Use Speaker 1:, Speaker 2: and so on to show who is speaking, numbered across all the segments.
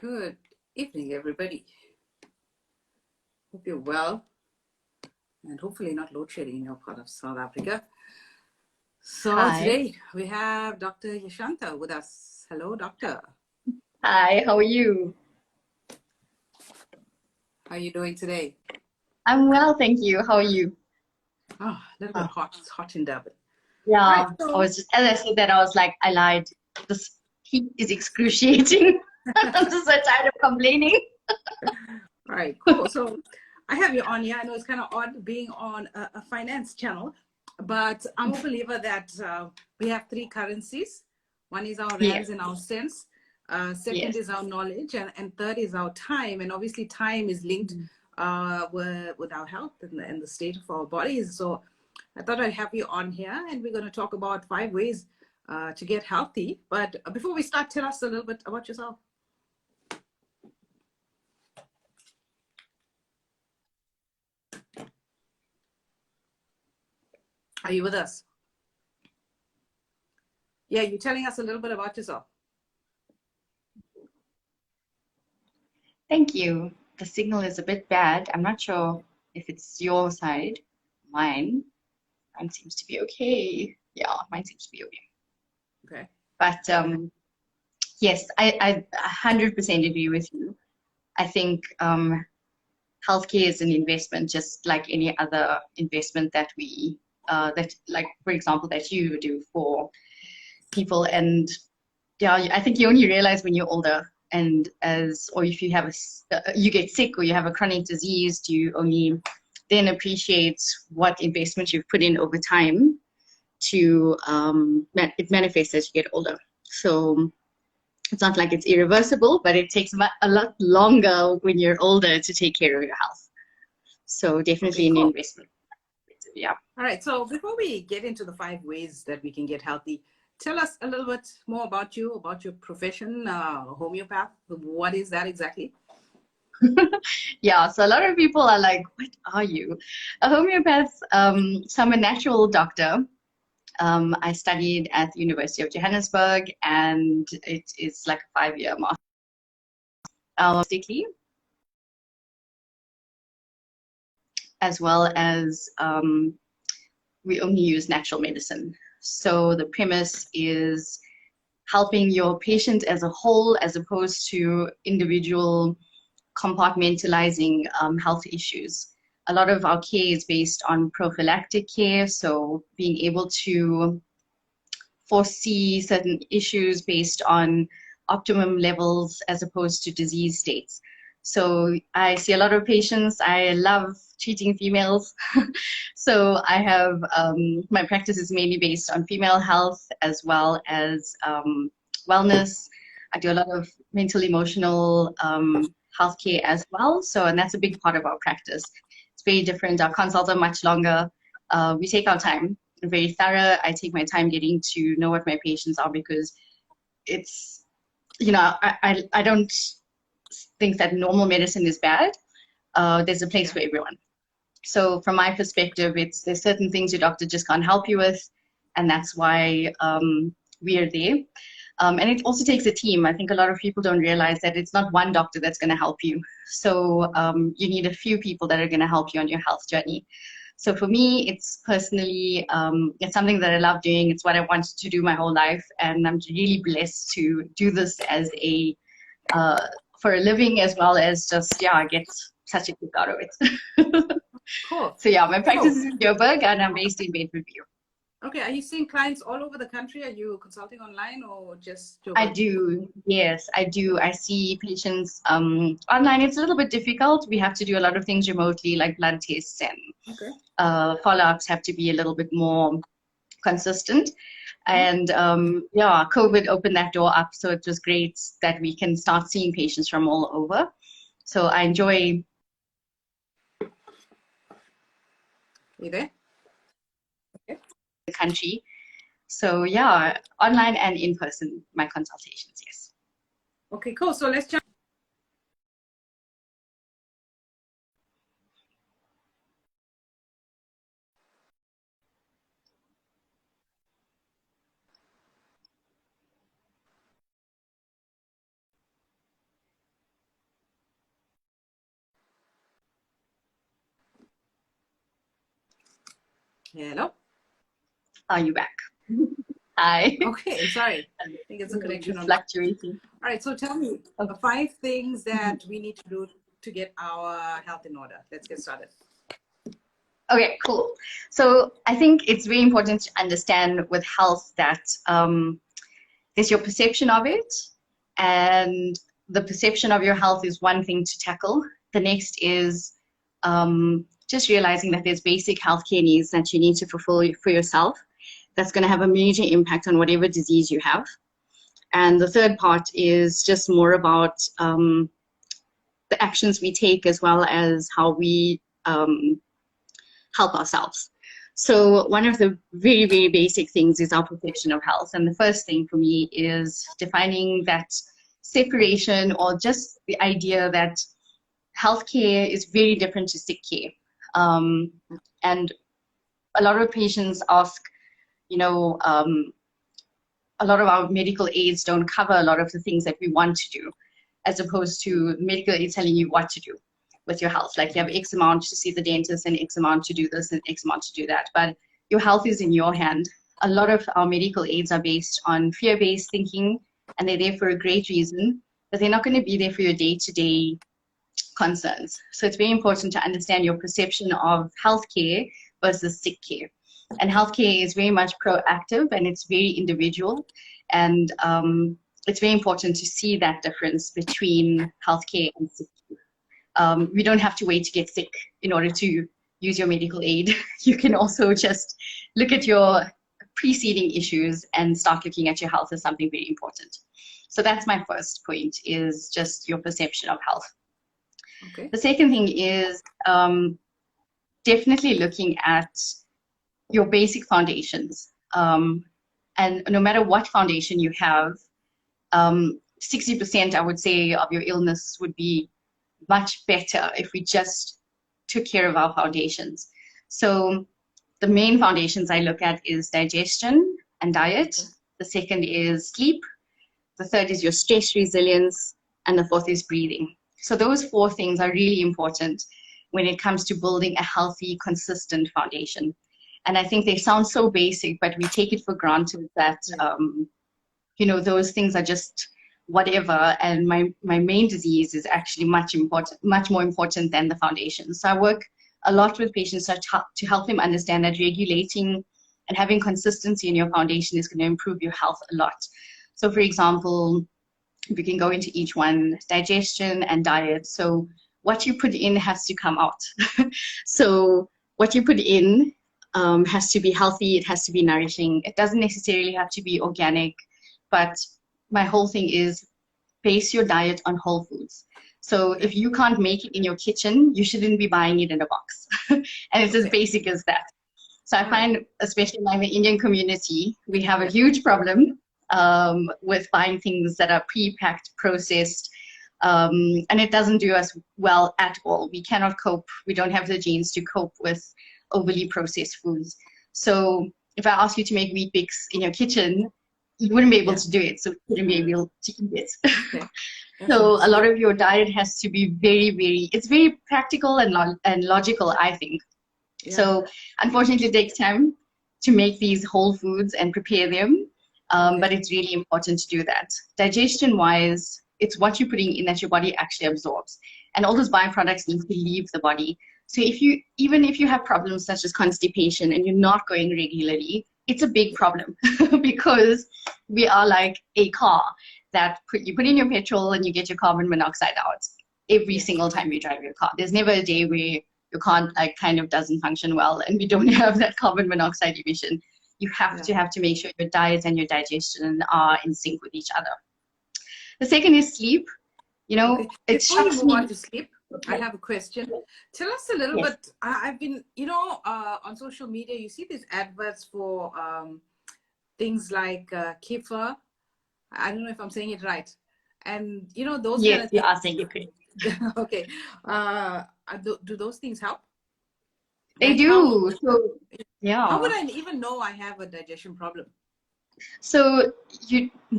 Speaker 1: Good evening, everybody. Hope you're well and hopefully not load shedding in your part of South Africa. So
Speaker 2: Hi.
Speaker 1: today we have Dr. Yasantha with us. Hello, doctor.
Speaker 2: Hi, how are you?
Speaker 1: How are you doing today?
Speaker 2: I'm well, thank you. How are you?
Speaker 1: Oh, a little bit hot. It's hot in Durban.
Speaker 2: Yeah,
Speaker 1: Right, so...
Speaker 2: I was just, as I said that, I was like, I lied. This heat is excruciating. I'm just so tired of complaining.
Speaker 1: Right, cool. So I have you on here. I know it's kind of odd being on a finance channel, but I'm a believer that we have three currencies. One is our rands and our cents. Second is our knowledge, and third is our time. And obviously, time is linked with our health and the state of our bodies. So I thought I'd have you on here, and we're going to talk about 5 ways to get healthy. But before we start, tell us a little bit about yourself. Are you with us? Yeah, you're telling us a little bit about yourself.
Speaker 2: Thank you. The signal is a bit bad. I'm not sure if it's your side. Mine seems to be okay. Yeah, mine seems to be okay.
Speaker 1: Okay.
Speaker 2: But yes, I 100% agree with you. I think healthcare is an investment, just like any other investment that we, like, for example, that you do for people. And yeah, I think you only realize when you're older, and or if you have you get sick or you have a chronic disease, you only then appreciate what investment you've put in over time to, it manifests as you get older. So it's not like it's irreversible, but it takes a lot longer when you're older to take care of your health. So definitely an investment. Yeah.
Speaker 1: All right. So before we get into the 5 ways that we can get healthy, tell us a little bit more about you, about your profession, homeopath. What is that exactly?
Speaker 2: Yeah, so a lot of people are like, what are you? A homeopath, so I'm a natural doctor. I studied at the University of Johannesburg, and it is like a 5-year master. Basically, as well as we only use natural medicine. So the premise is helping your patient as a whole, as opposed to individual compartmentalizing health issues. A lot of our care is based on prophylactic care, so being able to foresee certain issues based on optimum levels as opposed to disease states. So I see a lot of patients. I love treating females. So I have, my practice is mainly based on female health as well as wellness. I do a lot of mental, emotional healthcare as well. So, and that's a big part of our practice. It's very different. Our consults are much longer. We take our time, very thorough. I take my time getting to know what my patients are, because it's, you know, I don't think that normal medicine is bad. There's a place for everyone. So from my perspective, there's certain things your doctor just can't help you with, and that's why we are there. And it also takes a team. I think a lot of people don't realize that it's not one doctor that's going to help you. So you need a few people that are going to help you on your health journey. So for me, it's personally, it's something that I love doing. It's what I wanted to do my whole life, and I'm really blessed to do this as for a living, as well as just, yeah, I get such a kick out of it.
Speaker 1: Cool.
Speaker 2: So yeah, my practice is in Joburg, and I'm based in Bedfordview.
Speaker 1: Okay, are you seeing clients all over the country? Are you consulting online or just Joburg?
Speaker 2: I do, yes, I do. I see patients online. It's a little bit difficult. We have to do a lot of things remotely, like blood tests, and follow-ups have to be a little bit more consistent. And yeah, COVID opened that door up, so it was great that we can start seeing patients from all over. So I enjoy.
Speaker 1: You there? Okay.
Speaker 2: The country. So yeah, online and in person, my consultations, yes.
Speaker 1: Okay, cool. So let's jump. Hello?
Speaker 2: Are you back? Hi.
Speaker 1: Okay, sorry. I think it's a connection on.
Speaker 2: Fluctuating.
Speaker 1: All right, so tell me
Speaker 2: Okay.
Speaker 1: 5 things that we need to do to get our health in order. Let's get started.
Speaker 2: Okay, cool. So I think it's very important to understand with health that there's your perception of it, and the perception of your health is one thing to tackle. The next is just realizing that there's basic healthcare needs that you need to fulfill for yourself. That's going to have a major impact on whatever disease you have. And the third part is just more about the actions we take as well as how we help ourselves. So one of the very, very basic things is our perception of health. And the first thing for me is defining that separation, or just the idea that healthcare is very different to sick care. And a lot of patients ask, a lot of our medical aids don't cover a lot of the things that we want to do, as opposed to medical aid telling you what to do with your health. Like, you have X amount to see the dentist and X amount to do this and X amount to do that. But your health is in your hand. A lot of our medical aids are based on fear-based thinking, and they're there for a great reason, but they're not going to be there for your day-to-day concerns. So it's very important to understand your perception of healthcare versus sick care. And healthcare is very much proactive, and it's very individual. And it's very important to see that difference between healthcare and sick care. We don't have to wait to get sick in order to use your medical aid. You can also just look at your preceding issues and start looking at your health as something very important. So that's my first point, is just your perception of health.
Speaker 1: Okay.
Speaker 2: The second thing is definitely looking at your basic foundations. And no matter what foundation you have, 60%, I would say, of your illness would be much better if we just took care of our foundations. So the main foundations I look at is digestion and diet. The second is sleep. The third is your stress resilience. And the fourth is breathing. So those 4 things are really important when it comes to building a healthy, consistent foundation. And I think they sound so basic, but we take it for granted that, those things are just whatever. And my main disease is actually much more important than the foundation. So I work a lot with patients to help them understand that regulating and having consistency in your foundation is going to improve your health a lot. So for example, we can go into each one: digestion and diet. So what you put in has to come out. So what you put in has to be healthy, it has to be nourishing. It doesn't necessarily have to be organic, but my whole thing is base your diet on whole foods. So if you can't make it in your kitchen, you shouldn't be buying it in a box. And it's as basic as that. So I find, especially in the Indian community, we have a huge problem with buying things that are pre-packed, processed, and it doesn't do us well at all. We cannot cope. We don't have the genes to cope with overly processed foods. So if I ask you to make wheat bix in your kitchen, you wouldn't be able to do it, so you wouldn't be able to eat it.
Speaker 1: Okay.
Speaker 2: So a lot of your diet has to be it's very practical and logical, I think. Yeah. So unfortunately, it takes time to make these whole foods and prepare them, but it's really important to do that. Digestion-wise, it's what you're putting in that your body actually absorbs. And all those byproducts need to leave the body. So even if you have problems such as constipation and you're not going regularly, it's a big problem because we are like a car that you put in your petrol and you get your carbon monoxide out every single time you drive your car. There's never a day where your car kind of doesn't function well and we don't have that carbon monoxide emission. You have to make sure your diet and your digestion are in sync with each other. The second is sleep.
Speaker 1: Before you move on to sleep, I have a question. Tell us a little bit. I've been, on social media, you see these adverts for things like Kefir. I don't know if I'm saying it right. And, those.
Speaker 2: Yes, you are saying it correct.
Speaker 1: Okay. Do those things help?
Speaker 2: They do. So, yeah.
Speaker 1: How would I even know I have a digestion problem?
Speaker 2: So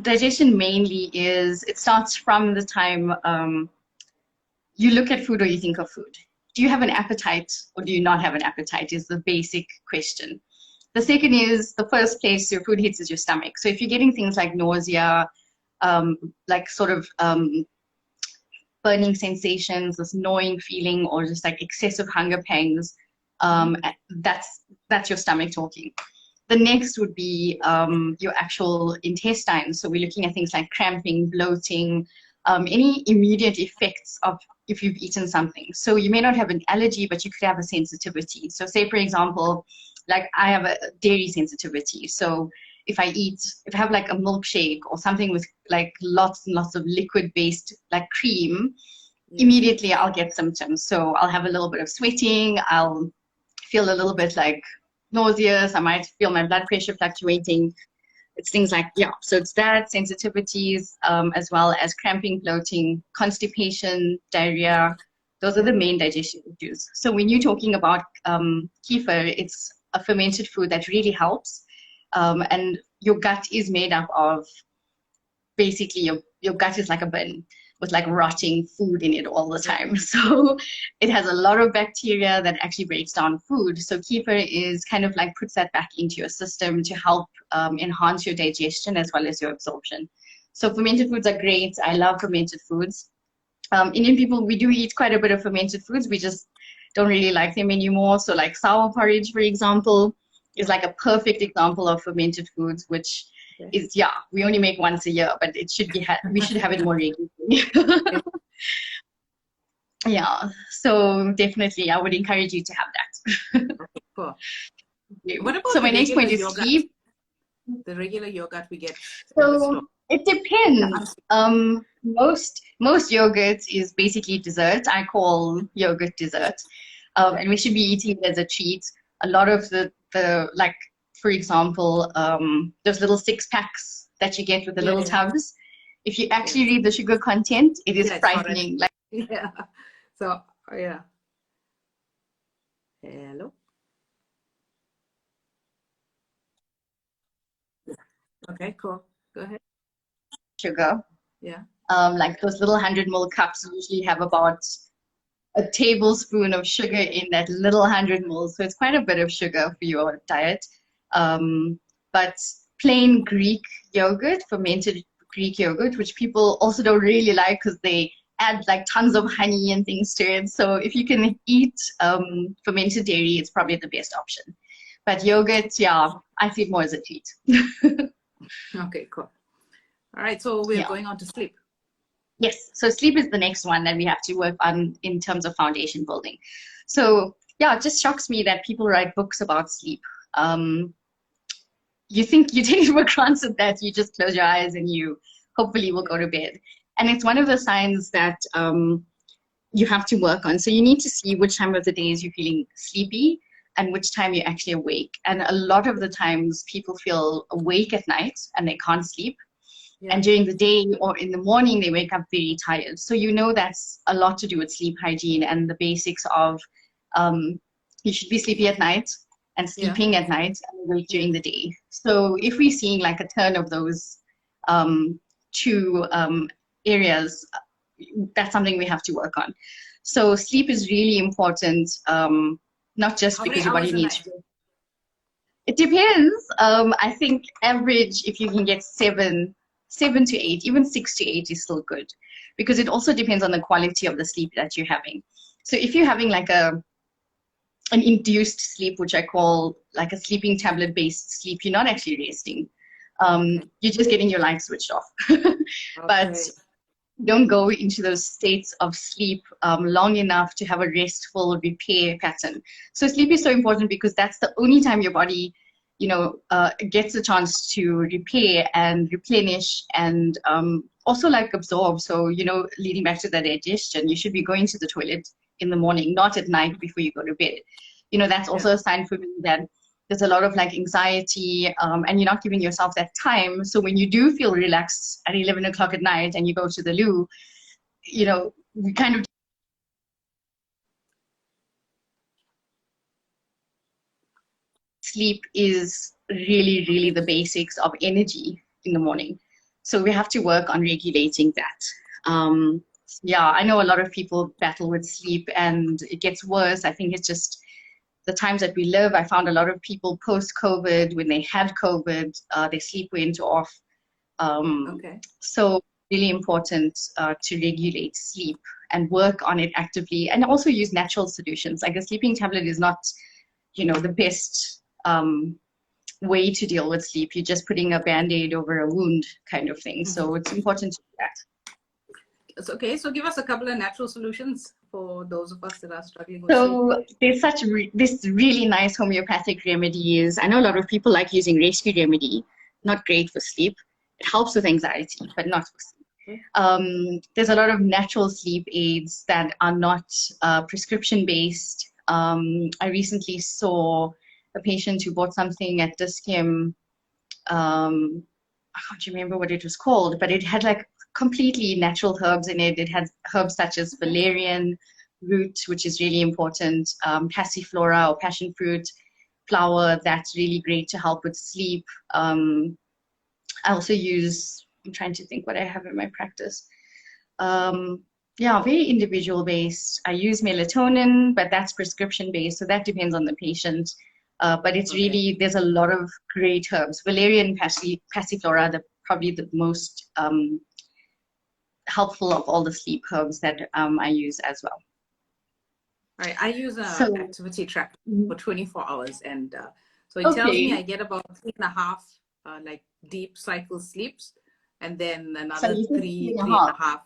Speaker 2: digestion mainly it starts from the time you look at food or you think of food. Do you have an appetite or do you not have an appetite is the basic question. The second is the first place your food hits is your stomach. So if you're getting things like nausea, like sort of burning sensations, this gnawing feeling, or just like excessive hunger pangs, that's your stomach talking. The next would be your actual intestines. So we're looking at things like cramping, bloating, any immediate effects of if you've eaten something. So you may not have an allergy, but you could have a sensitivity. So say, for example, like I have a dairy sensitivity. So if I have like a milkshake or something with like lots and lots of liquid-based like cream, immediately I'll get symptoms. So I'll have a little bit of sweating. I'll feel a little bit like nauseous. I might feel my blood pressure fluctuating. It's things like, so it's that, sensitivities, as well as cramping, bloating, constipation, diarrhea. Those are the main digestion issues. So when you're talking about kefir, it's a fermented food that really helps. And your gut is made up of, basically your gut is like a bin with like rotting food in it all the time. So it has a lot of bacteria that actually breaks down food. So kefir is kind of like puts that back into your system to help enhance your digestion as well as your absorption. So fermented foods are great. I love fermented foods. Indian people, we do eat quite a bit of fermented foods. We just don't really like them anymore. So like sour porridge, for example, is like a perfect example of fermented foods, which is, we only make once a year, but it should be, we should have it more regularly. So definitely I would encourage you to have that.
Speaker 1: Okay, cool. What about
Speaker 2: so my next point is
Speaker 1: yogurt?
Speaker 2: sleep.
Speaker 1: The regular yogurt we get.
Speaker 2: So it depends. Most yogurt is basically dessert. I call yogurt dessert. And we should be eating it as a treat. A lot of the like, for example, those little 6-packs that you get with the little tubs. If you actually read the sugar content, it is frightening. Like,
Speaker 1: So, Hello. Okay, cool. Go ahead.
Speaker 2: Sugar.
Speaker 1: Yeah.
Speaker 2: Like those little 100 ml cups usually have about a tablespoon of sugar in that little 100 ml. So it's quite a bit of sugar for your diet. But plain Greek yogurt, fermented Greek yogurt, which people also don't really like because they add like tons of honey and things to it. So if you can eat fermented dairy, it's probably the best option. But yogurt, I see it more as a treat.
Speaker 1: Okay, cool. All right, so we're going on to sleep.
Speaker 2: Yes, so sleep is the next one that we have to work on in terms of foundation building. So it just shocks me that people write books about sleep. You think you take it for granted that you just close your eyes and you hopefully will go to bed. And it's one of the signs that you have to work on. So you need to see which time of the day is you're feeling sleepy and which time you're actually awake. And a lot of the times people feel awake at night and they can't sleep. And during the day or in the morning, they wake up very tired. So you know that's a lot to do with sleep hygiene and the basics of you should be sleepy at night and sleeping at night and awake during the day. So if we're seeing like a turn of those two areas, that's something we have to work on. So sleep is really important, not just because your body needs to. It depends. I think average, if you can get 7 to 8, even 6 to 8 is still good, because it also depends on the quality of the sleep that you're having. So if you're having like an induced sleep, which I call like a sleeping tablet based sleep, you're not actually resting. You're just getting your light switched off. But don't go into those states of sleep long enough to have a restful repair pattern. So sleep is so important because that's the only time your body gets a chance to repair and replenish and also like absorb. So, leading back to the digestion, you should be going to the toilet in the morning, not at night before you go to bed. That's also a sign for me that there's a lot of like anxiety and you're not giving yourself that time. So when you do feel relaxed at 11 o'clock at night and you go to the loo, we kind of sleep is really, really the basics of energy in the morning. So we have to work on regulating that. I know a lot of people battle with sleep and it gets worse. I think it's just the times that we live, I found a lot of people post-COVID, when they had COVID, their sleep went off. So really important to regulate sleep and work on it actively, and also use natural solutions. Like a sleeping tablet is not, the best way to deal with sleep. You're just putting a band-aid over a wound kind of thing. So it's important to do that.
Speaker 1: Okay, so give us a couple of natural solutions for those of us that are struggling with
Speaker 2: sleep.
Speaker 1: So
Speaker 2: there's this really nice homeopathic remedies. I know a lot of people like using rescue remedy, not great for sleep. It helps with anxiety, but not for sleep. There's a lot of natural sleep aids that are not prescription based. I recently saw a patient who bought something at Dischem. I can't remember what it was called, but it had like completely natural herbs in it. It had herbs such as valerian root, which is really important, passiflora or passion fruit flower. That's really great to help with sleep. I also use, I'm trying to think what I have in my practice. Yeah, very individual based. I use melatonin, but that's prescription based, so that depends on the patient. But it's really, there's a lot of great herbs. Valerian passiflora, probably the most helpful of all the sleep herbs that I use as well.
Speaker 1: Right, I use an activity tracker for 24 hours, and so it tells me I get about 3.5 like deep cycle sleeps, and then another three and a half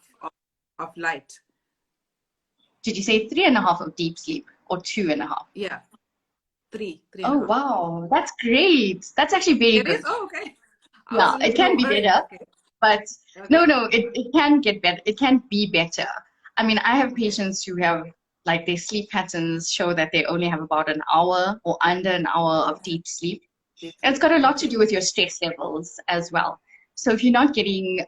Speaker 1: of light.
Speaker 2: Did you say 3.5 of deep sleep or 2.5?
Speaker 1: Yeah, three.
Speaker 2: Oh wow, that's great. That's actually very good.
Speaker 1: It is? Oh, okay.
Speaker 2: Yeah, it can be better, but no, it can get better. It can be better. I mean, I have patients who have, like, their sleep patterns show that they only have about an hour or under an hour of deep sleep. And it's got a lot to do with your stress levels as well. So if you're not getting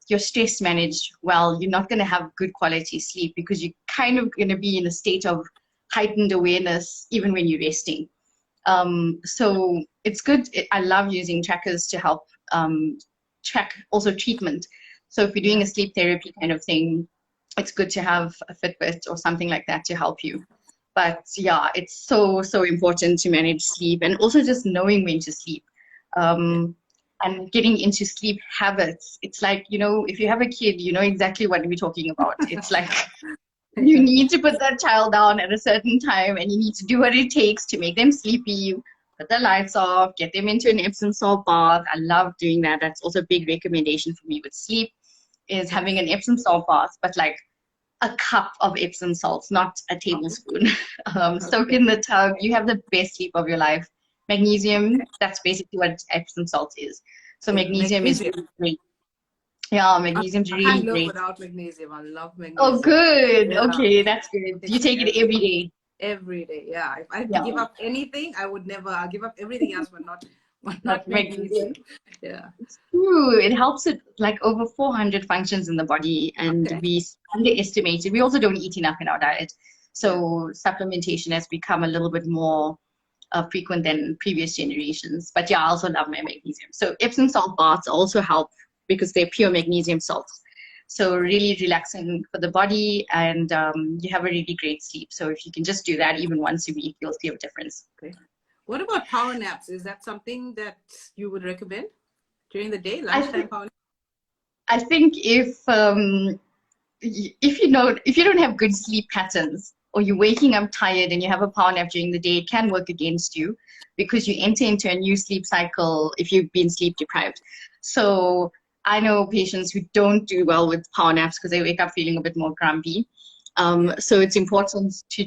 Speaker 2: your stress managed well, you're not going to have good quality sleep, because you're kind of going to be in a state of heightened awareness even when you're resting. So it's good. I love using trackers to help track also treatment. So if you're doing a sleep therapy kind of thing, it's good to have a Fitbit or something like that to help you. But yeah, it's so important to manage sleep, and also just knowing when to sleep, and getting into sleep habits. It's like, if you have a kid, you know exactly what we're talking about. It's like you need to put that child down at a certain time, and you need to do what it takes to make them sleepy. Put the lights off, get them into an Epsom salt bath. I love doing that. That's also a big recommendation for me with sleep, is having an Epsom salt bath, but like a cup of Epsom salts, not a tablespoon. Soak in the tub. You have the best sleep of your life. Magnesium, that's basically what Epsom salt is. So magnesium is really great. Yeah, magnesium is really
Speaker 1: great. I can't
Speaker 2: live
Speaker 1: without magnesium. I love magnesium.
Speaker 2: Oh, good. Yeah. Okay, that's good. You take it every day?
Speaker 1: Every day, yeah. If I had to give up anything, I would never. I'll give up everything else, but not magnesium. Yeah,
Speaker 2: it's true. It helps with like over 400 functions in the body, and we underestimate it. We also don't eat enough in our diet, so supplementation has become a little bit more frequent than previous generations. But yeah, I also love my magnesium. So Epsom salt baths also help because they're pure magnesium salts. So really relaxing for the body, and you have a really great sleep. So if you can just do that even once a week, you'll see a difference.
Speaker 1: Okay. What about power naps? Is that something that you would recommend during the day,
Speaker 2: lunchtime power naps? I think if you don't have good sleep patterns, or you're waking up tired and you have a power nap during the day, it can work against you, because you enter into a new sleep cycle if you've been sleep deprived. So I know patients who don't do well with power naps because they wake up feeling a bit more grumpy. So it's important to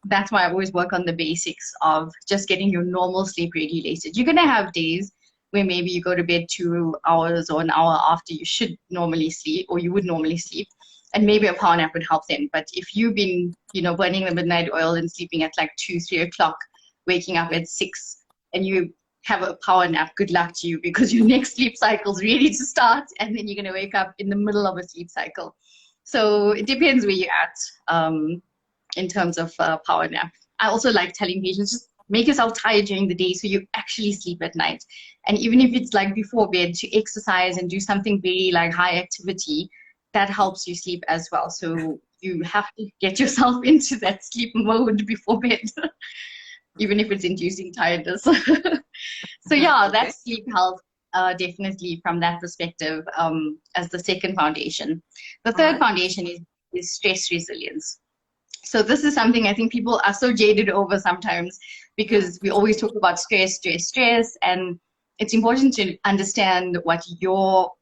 Speaker 2: that's why I always work on the basics of just getting your normal sleep regulated. You're going to have days where maybe you go to bed 2 hours or an hour after you should normally sleep, or you would normally sleep, and maybe a power nap would help them. But if you've been, burning the midnight oil and sleeping at like 2-3 o'clock, waking up at 6, and you have a power nap, good luck to you, because your next sleep cycle is ready to start, and then you're going to wake up in the middle of a sleep cycle. So it depends where you're at in terms of power nap. I also like telling patients, just make yourself tired during the day so you actually sleep at night. And even if it's like before bed, to exercise and do something very like high activity, that helps you sleep as well. So you have to get yourself into that sleep mode before bed. even if it's inducing tiredness. So yeah,
Speaker 1: Okay.
Speaker 2: that's sleep health, definitely from that perspective, as the second foundation. The
Speaker 1: All
Speaker 2: third
Speaker 1: right.
Speaker 2: foundation is stress resilience. So this is something I think people are so jaded over sometimes,
Speaker 1: Yeah.
Speaker 2: because we always talk about stress, stress, stress, and it's important to understand what your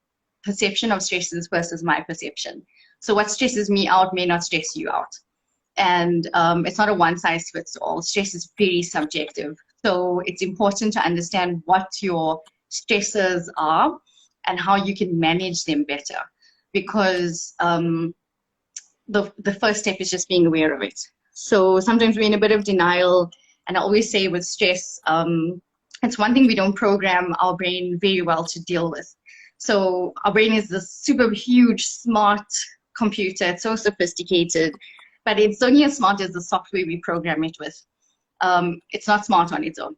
Speaker 2: perception of stress is versus my perception. So what stresses me out may not stress you out. And it's not a one size fits all. Stress is very subjective. So it's important to understand what your stressors are and how you can manage them better. Because the first step is just being aware of it. So sometimes we're in a bit of denial. And I always say with stress, it's one thing we don't program our brain very well to deal with. So our brain is this super huge, smart computer. It's so sophisticated, but it's only as smart as the software we program it with. It's not smart on its own.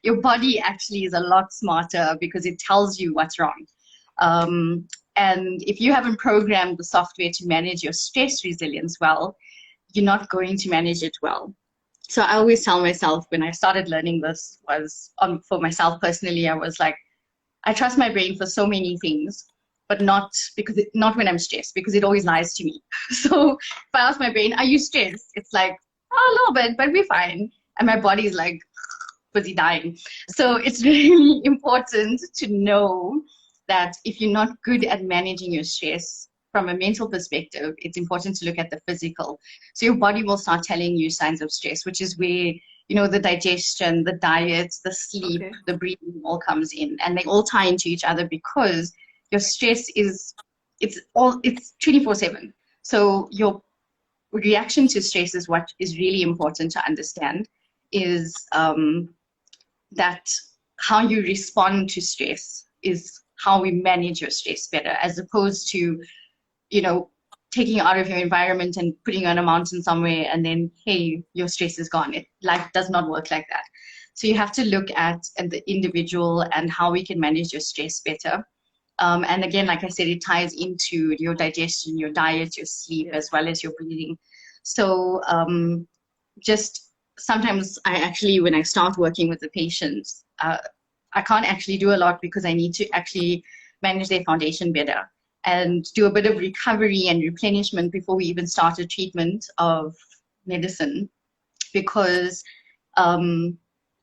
Speaker 2: Your body actually is a lot smarter because it tells you what's wrong. And if you haven't programmed the software to manage your stress resilience well, you're not going to manage it well. So I always tell myself, when I started learning this, was for myself personally, I was like, I trust my brain for so many things, but not not when I'm stressed, because it always lies to me. So if I ask my brain, are you stressed? It's like, oh, a little bit, but we're fine. And my body's like busy dying. So it's really important to know that if you're not good at managing your stress from a mental perspective, it's important to look at the physical. So your body will start telling you signs of stress, which is where, you know, the digestion, the diet, the sleep,
Speaker 1: Okay.
Speaker 2: the breathing all comes in, and they all tie into each other, because your stress is, it's 24/7. So your reaction to stress is what is really important to understand, is that how you respond to stress is how we manage your stress better, as opposed to, you know, taking you out of your environment and putting you on a mountain somewhere and then, hey, your stress is gone. Life does not work like that. So you have to look at the individual and how we can manage your stress better. And again, like I said, it ties into your digestion, your diet, your sleep,
Speaker 1: Yes.
Speaker 2: as well as your breathing. So just sometimes I actually, when I start working with the patients, I can't actually do a lot, because I need to actually manage their foundation better and do a bit of recovery and replenishment before we even start a treatment of medicine, because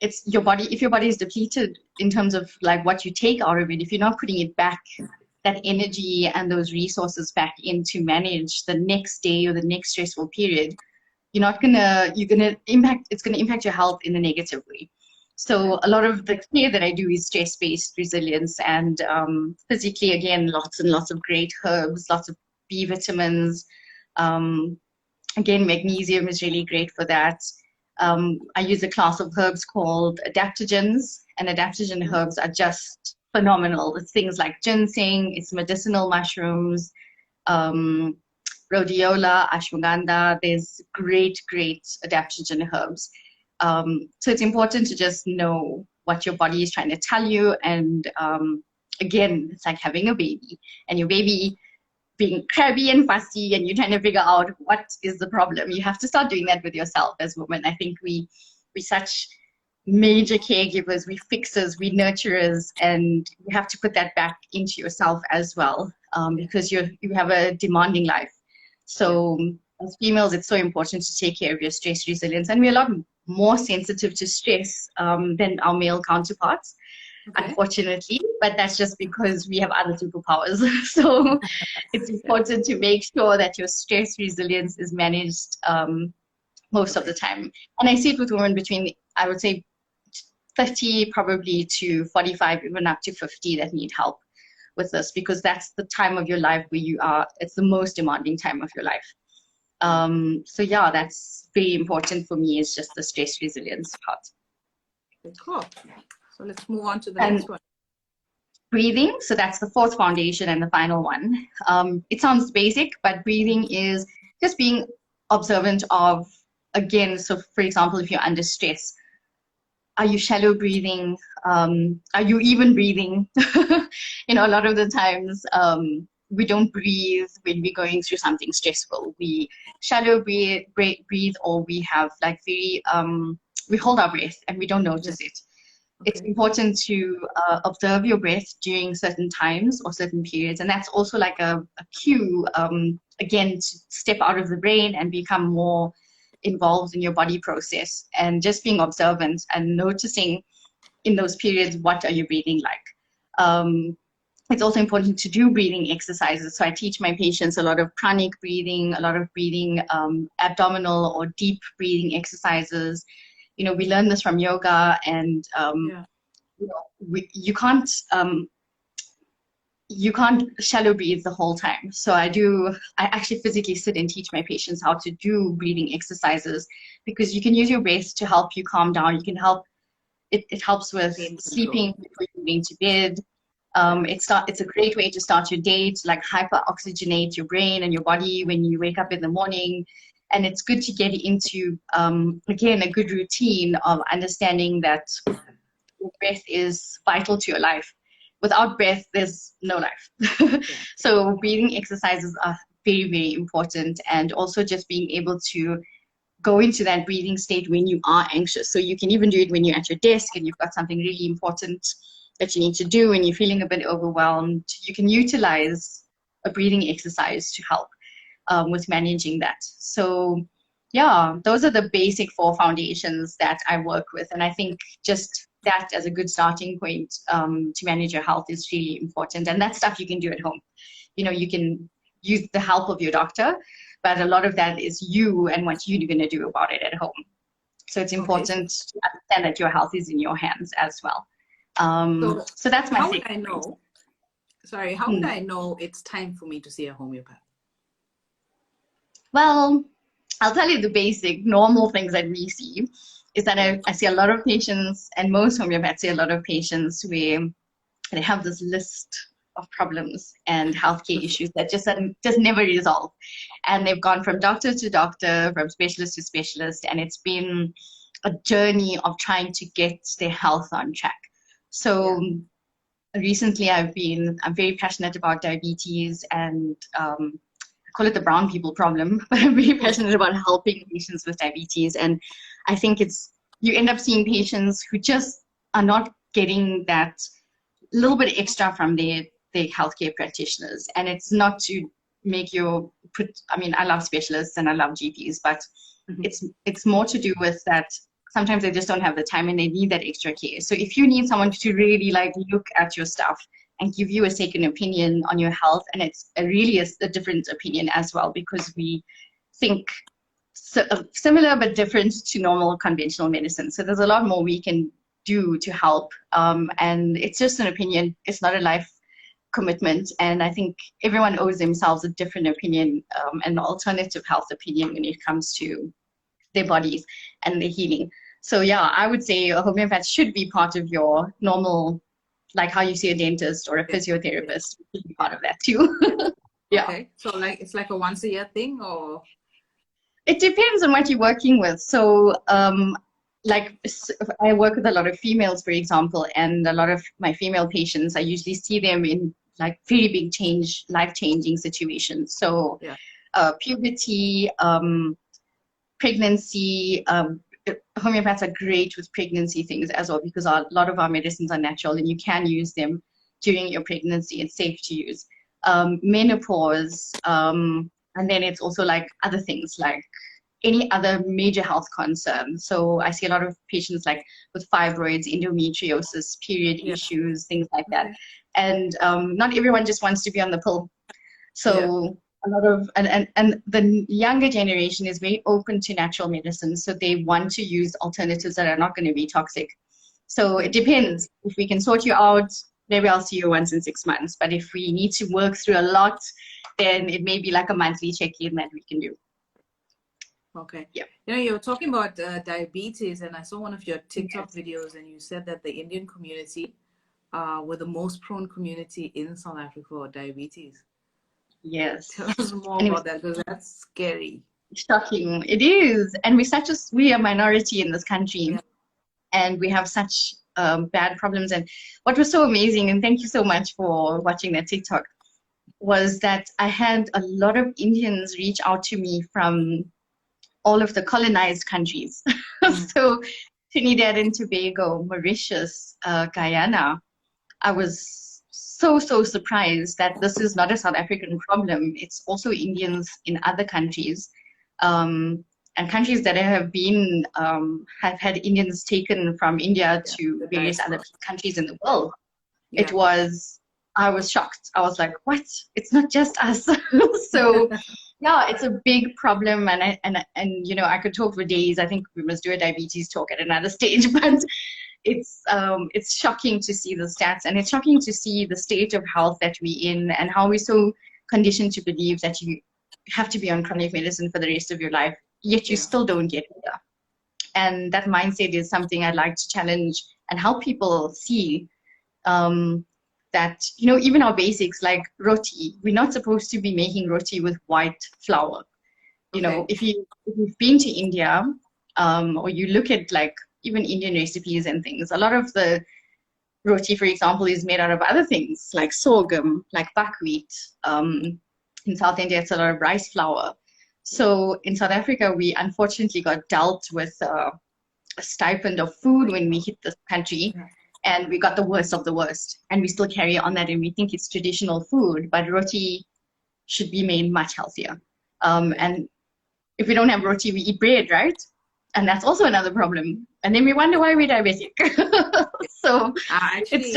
Speaker 2: it's your body. If your body is depleted in terms of like what you take out of it, if you're not putting it back, that energy and those resources back in to manage the next day or the next stressful period, it's gonna impact your health in a negative way.
Speaker 1: Okay.
Speaker 2: So a lot of the care that I do is stress-based resilience, and physically, again, lots and lots of great herbs, lots of B vitamins. Um, Again, magnesium is really great for that. I use a class of herbs called adaptogens, and adaptogen herbs are just phenomenal. It's things like ginseng, it's medicinal mushrooms, um, rhodiola, ashwagandha. There's great, great adaptogen herbs. So it's important to just know what your body is trying to tell you. And again, it's like having a baby, and your baby being crabby and fussy, and you're trying to figure out what is the problem. You have to start doing that with yourself as women. I think we such major caregivers, we fixers, we nurturers, and you have to put that back into yourself as well, because you have a demanding life. So as females, it's so important to take care of your stress resilience, and we're a lot more sensitive to stress than our male counterparts,
Speaker 1: Okay.
Speaker 2: unfortunately, but that's just because we have other superpowers. So it's important to make sure that your stress resilience is managed most of the time. And I see it with women between, I would say, 30 probably to 45, even up to 50 that need help with this, because that's the time of your life where you are, it's the most demanding time of your life. So yeah, that's very important for me, is just the stress resilience part.
Speaker 1: Cool. So let's move on to the
Speaker 2: And
Speaker 1: next one.
Speaker 2: breathing, so that's the fourth foundation and the final one. It sounds basic, but breathing is just being observant of, again, so for example, if you're under stress, are you shallow breathing? Are you even breathing? You know, a lot of the times we don't breathe when we're going through something stressful. We shallow breathe, or we have like very we hold our breath and we don't
Speaker 1: Yeah.
Speaker 2: notice it. It's
Speaker 1: Okay.
Speaker 2: important to observe your breath during certain times or certain periods. And that's also like a cue, again, to step out of the brain and become more involved in your body process, and just being observant and noticing in those periods, what are you breathing like? It's also important to do breathing exercises. So I teach my patients a lot of pranic breathing, a lot of breathing, abdominal or deep breathing exercises. You know, we learn this from yoga, and
Speaker 1: Yeah.
Speaker 2: you know, you can't shallow breathe the whole time. So I actually physically sit and teach my patients how to do breathing exercises, because you can use your breath to help you calm down. You can help, it helps with
Speaker 1: Pain control.
Speaker 2: sleeping before you're going to bed.
Speaker 1: Yeah.
Speaker 2: It's a great way to start your day, to like hyper-oxygenate your brain and your body when you wake up in the morning. And it's good to get into, again, a good routine of understanding that your breath is vital to your life. Without breath, there's no life.
Speaker 1: Yeah.
Speaker 2: So breathing exercises are very, very important. And also just being able to go into that breathing state when you are anxious. So you can even do it when you're at your desk and you've got something really important that you need to do and you're feeling a bit overwhelmed. You can utilize a breathing exercise to help with managing that. So yeah, those are the basic 4 foundations that I work with. And I think just that as a good starting point to manage your health is really important. And that stuff you can do at home. You know, you can use the help of your doctor, but a lot of that is you and what you're going to do about it at home. So it's
Speaker 1: Okay.
Speaker 2: important to understand that your health is in your hands as well.
Speaker 1: So
Speaker 2: So that's my
Speaker 1: how would
Speaker 2: second
Speaker 1: I
Speaker 2: point.
Speaker 1: know? Sorry, how would
Speaker 2: Hmm.
Speaker 1: I know it's time for me to see a homeopath?
Speaker 2: Well, I'll tell you the basic normal things that we see is that
Speaker 1: Yeah.
Speaker 2: I see a lot of patients, and most homeopaths see a lot of patients where they have this list of problems and healthcare issues that just never resolve. And they've gone from doctor to doctor, from specialist to specialist, and it's been a journey of trying to get their health on track.
Speaker 1: Yeah.
Speaker 2: So recently I'm very passionate about diabetes, and I call it the brown people problem, but I'm very passionate about helping patients with diabetes. And I think you end up seeing patients who just are not getting that little bit extra from their healthcare practitioners. And it's not to make you I mean, I love specialists and I love GPs, but
Speaker 1: Mhm.
Speaker 2: it's more to do with that sometimes they just don't have the time and they need that extra care. So if you need someone to really like look at your stuff and give you a second opinion on your health, and it's really a different opinion as well, because we think similar but different to normal conventional medicine. So there's a lot more we can do to help. And it's just an opinion. It's not a life commitment. And I think everyone owes themselves a different opinion, an alternative health opinion when it comes to their bodies and their healing. So yeah, I would say a homeopath should be part of your normal, like how you see a dentist or a
Speaker 1: Yeah. Yeah.
Speaker 2: physiotherapist, should be part
Speaker 1: Yeah.
Speaker 2: of that too. Yeah.
Speaker 1: Okay. So like it's like a once a year thing, or
Speaker 2: It depends on what you're working with. So, like I work with a lot of females, for example, and a lot of my female patients, I usually see them in like very big life-changing situations. So,
Speaker 1: yeah.
Speaker 2: puberty, pregnancy. Homeopaths are great with pregnancy things as well, because a lot of our medicines are natural and you can use them during your pregnancy. It's safe to use. Menopause, and then it's also like other things like any other major health concern. So I see a lot of patients like with fibroids, endometriosis, period
Speaker 1: Yeah.
Speaker 2: issues, things like that.
Speaker 1: Okay.
Speaker 2: And not everyone just wants to be on the pill.
Speaker 1: Yeah.
Speaker 2: So a lot of and the younger generation is very open to natural medicine. So they want to use alternatives that are not going to be toxic. So it
Speaker 1: Okay.
Speaker 2: depends. If we can sort you out, maybe I'll see you once in 6 months. But if we need to work through a lot, then it may be like a monthly check-in that we can do.
Speaker 1: Okay.
Speaker 2: Yeah.
Speaker 1: You know, you were talking about diabetes, and I saw one of your TikTok videos, and you said that the Indian community were the most prone community in South Africa for diabetes. Tell
Speaker 2: Yes.
Speaker 1: us more
Speaker 2: And it was
Speaker 1: about that, because that's scary.
Speaker 2: shocking. It is. And we are a minority in this
Speaker 1: Yeah.
Speaker 2: country, and we have such bad problems. And what was so amazing, and thank you so much for watching that TikTok, was that I had a lot of Indians reach out to me from all of the colonized countries.
Speaker 1: Mm.
Speaker 2: So Trinidad and Tobago, Mauritius, Guyana, I was so surprised that this is not a South African problem. It's also Indians in other countries, and countries that have been have had Indians taken from India to various other countries in the world.
Speaker 1: Yeah.
Speaker 2: I was shocked. I was like, what? It's not just us. So yeah, it's a big problem, and you know, I could talk for days. I think we must do a diabetes talk at another stage, but it's shocking to see the stats, and it's shocking to see the state of health that we're in, and how we're so conditioned to believe that you have to be on chronic medicine for the rest of your life, yet you still don't get better. And that mindset is something I'd like to challenge and help people see, that, you know, even our basics like roti, we're not supposed to be making roti with white flour. You know, if you've been to India, or you look at like even Indian recipes and things, a lot of the roti, for example, is made out of other things like sorghum, like buckwheat. In South India, it's a lot of rice flour. So in South Africa, we unfortunately got dealt with a stipend of food when we hit this country, and we got the worst of the worst. And we still carry on that, and we think it's traditional food, but roti should be made much healthier. And if we don't have roti, we eat bread, right? And that's also another problem. And then we wonder why we're diabetic. So
Speaker 1: actually,
Speaker 2: it's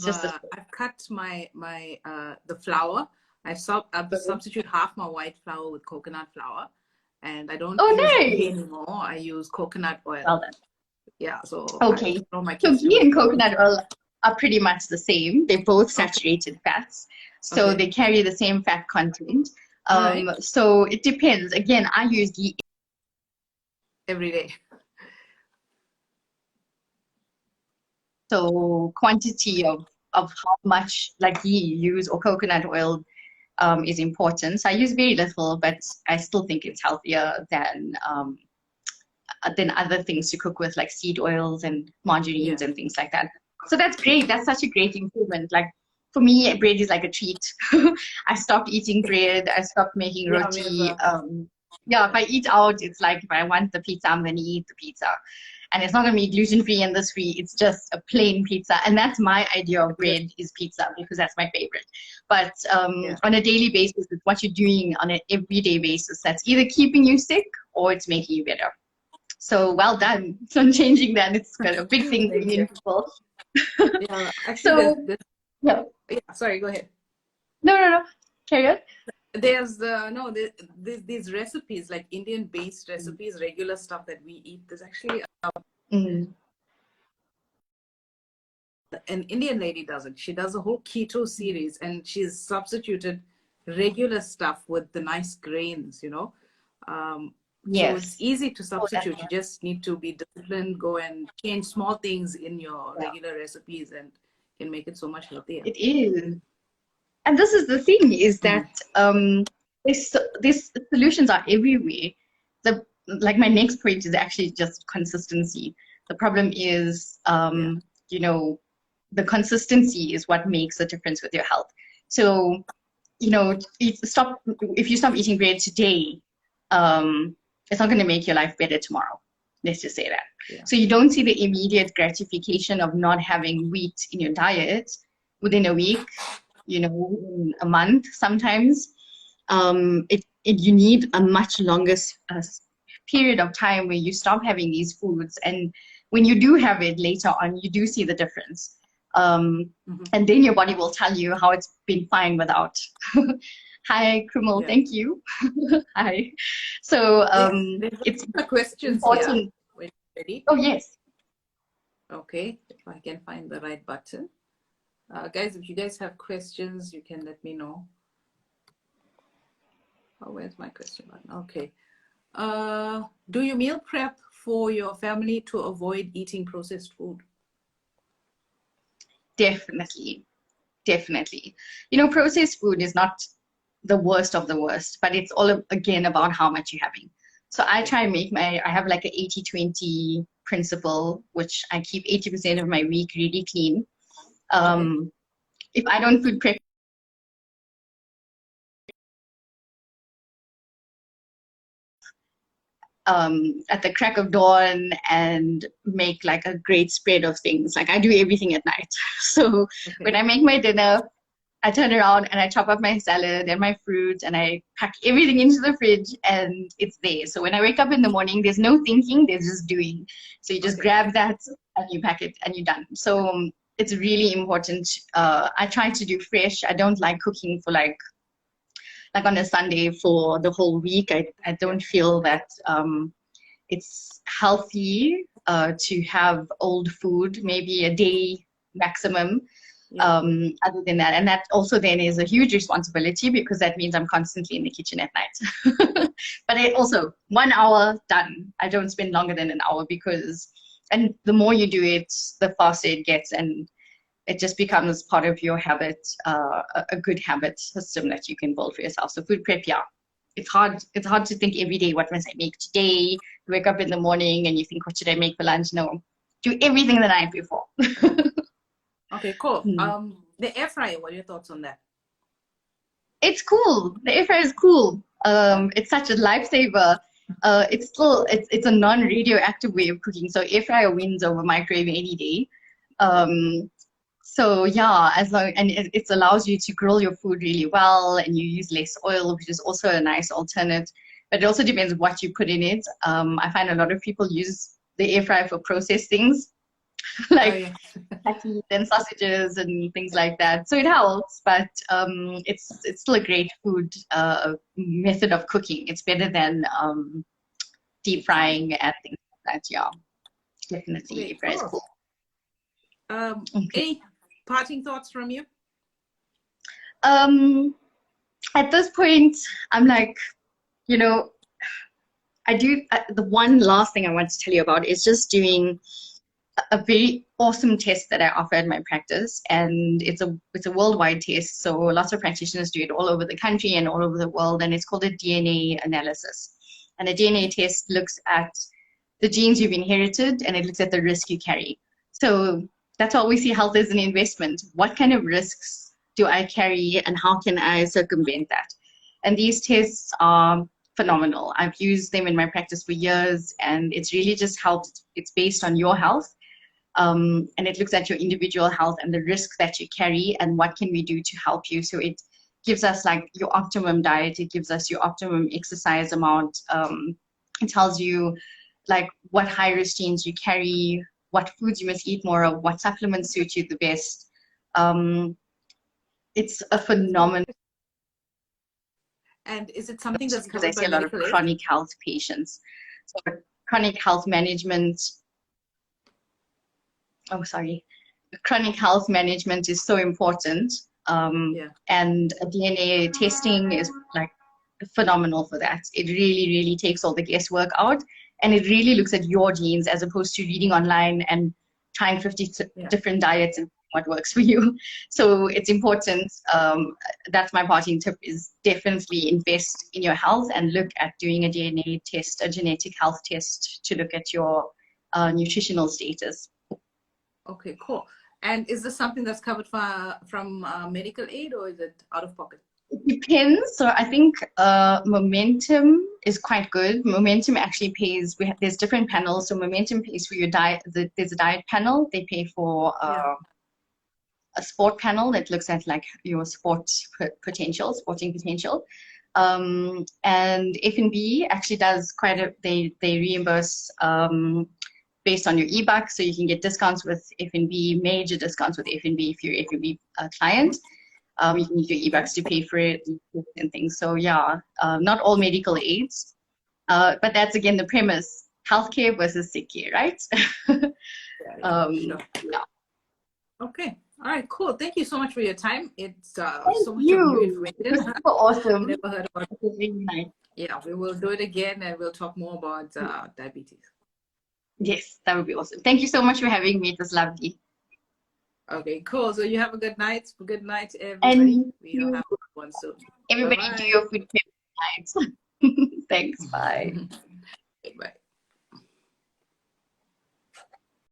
Speaker 2: just
Speaker 1: I've cut my the flour. I've substitute half my white flour with coconut flour, and I don't use ghee anymore. I use coconut oil.
Speaker 2: Well done.
Speaker 1: Yeah, so
Speaker 2: okay. So ghee and coconut oil are pretty much the same. They're both saturated fats, so they carry the same fat content. So it depends. Again, I use ghee
Speaker 1: every day.
Speaker 2: So quantity of how much like ghee you use or coconut oil is important. So I use very little, but I still think it's healthier than other things to cook with, like seed oils and margarines and things like that. So that's great. That's such a great improvement. Like for me, bread is like a treat. I stopped eating bread. I stopped making roti. Yeah, if I eat out, it's like if I want the pizza, I'm going to eat the pizza. And it's not going to be gluten-free and this free. It's just a plain pizza. And that's my idea of bread, is pizza, because that's my favorite. But on a daily basis, it's what you're doing on an everyday basis that's either keeping you sick or it's making you better. So well done on changing that. It's got a big thing in people.
Speaker 1: Yeah, actually,
Speaker 2: so,
Speaker 1: yeah, sorry, go ahead.
Speaker 2: No. Carry on.
Speaker 1: There's these recipes, like Indian-based recipes, regular stuff that we eat. There's actually an Indian lady does it. She does a whole keto series, and she's substituted regular stuff with the nice grains, you know. So it's easy to substitute. You just need to be disciplined, go and change small things in your regular recipes, and can make it so much healthier.
Speaker 2: It is. And this is the thing, is that these solutions are everywhere. Like my next point is actually just consistency. The problem is, you know, the consistency is what makes a difference with your health. So, you know, if you stop eating bread today, it's not going to make your life better tomorrow. Let's just say that. Yeah. So you don't see the immediate gratification of not having wheat in your diet within a week, you know, in a month sometimes. You need a much longer period of time where you stop having these foods. And when you do have it later on, you do see the difference. And then your body will tell you how it's been fine without. Hi, Krumal, thank you. Hi. So it's
Speaker 1: important. Wait, ready?
Speaker 2: Oh, yes.
Speaker 1: Okay, if I can find the right button. Guys, if you guys have questions, you can let me know. Oh, where's my question button? Okay. Do you meal prep for your family to avoid eating processed food?
Speaker 2: Definitely. Definitely. You know, processed food is not the worst of the worst, but it's all again about how much you're having. So I try and I have like an 80-20 principle, which I keep 80% of my week really clean. If I don't food prep, at the crack of dawn and make like a great spread of things. Like I do everything at night. So when I make my dinner, I turn around and I chop up my salad and my fruit and I pack everything into the fridge and it's there. So when I wake up in the morning, there's no thinking, there's just doing. So you just grab that and you pack it and you're done. So it's really important. I try to do fresh. I don't like cooking for like on a Sunday for the whole week. I don't feel that it's healthy to have old food, maybe a day maximum. Other than that, and that also then is a huge responsibility because that means I'm constantly in the kitchen at night. But I also 1 hour done. I don't spend longer than an hour and the more you do it, the faster it gets, and it just becomes part of your habit, a good habit system that you can build for yourself. So food prep, yeah, it's hard to think every day, what must I make today? You wake up in the morning and you think, what should I make for lunch? No, do everything the night before.
Speaker 1: Okay, cool. The air fryer, what are your thoughts on that?
Speaker 2: It's cool. The air fryer is cool. It's such a lifesaver. It's a non-radioactive way of cooking. So air fryer wins over microwave any day. So yeah, it allows you to grill your food really well, and you use less oil, which is also a nice alternate. But it also depends what you put in it. I find a lot of people use the air fryer for processed things, like patties and sausages and things like that. So it helps, but it's still a great food method of cooking. It's better than deep frying and things like that. Yeah, definitely. Air fryer is cool.
Speaker 1: Any parting thoughts from you?
Speaker 2: At this point, I'm like, the one last thing I want to tell you about is just doing a very awesome test that I offer in my practice, and it's a worldwide test. So lots of practitioners do it all over the country and all over the world, and it's called a DNA analysis. And a DNA test looks at the genes you've inherited, and it looks at the risk you carry. So that's why we see health as an investment. What kind of risks do I carry, and how can I circumvent that? And these tests are phenomenal. I've used them in my practice for years, and it's really just helped. It's based on your health, and it looks at your individual health and the risk that you carry and what can we do to help you. So it gives us like your optimum diet. It gives us your optimum exercise amount. It tells you like what high risk genes you carry, what foods you must eat more of, what supplements suit you the best. It's a phenomenal.
Speaker 1: And is it something that's
Speaker 2: covered by medical aid? I see a lot of chronic health patients. So chronic health management. Chronic health management is so important. And DNA testing is like phenomenal for that. It really, really takes all the guesswork out, and it really looks at your genes as opposed to reading online and trying 50 different diets and what works for you. So it's important. That's my parting tip, is definitely invest in your health and look at doing a DNA test, a genetic health test, to look at your nutritional status. Okay,
Speaker 1: cool. And is this something that's covered from medical aid, or is it out of pocket?
Speaker 2: It depends. So I think Momentum is quite good. Momentum actually pays. There's different panels. So Momentum pays for your diet. There's a diet panel. They pay for a sport panel that looks at like your sporting potential. And F&B actually does they reimburse based on your e-buck, so you can get discounts with F&B, major discounts with F&B if you're an F&B client. You can use your e-bucks to pay for it and things. So yeah, not all medical aids, but that's again the premise: healthcare versus sick care, right?
Speaker 1: Sure.
Speaker 2: Yeah.
Speaker 1: Okay. All right. Cool. Thank you so much for your time. It's so much
Speaker 2: new
Speaker 1: information.
Speaker 2: Super awesome.
Speaker 1: Never heard about it.
Speaker 2: Really nice.
Speaker 1: Yeah, we will do it again, and we'll talk more about diabetes.
Speaker 2: Yes, that would be awesome. Thank you so much for having me. It was lovely.
Speaker 1: Okay, cool. So you have a good night. Good night, everybody. We'll have one soon.
Speaker 2: Everybody, do your food prep nights. Thanks. Bye.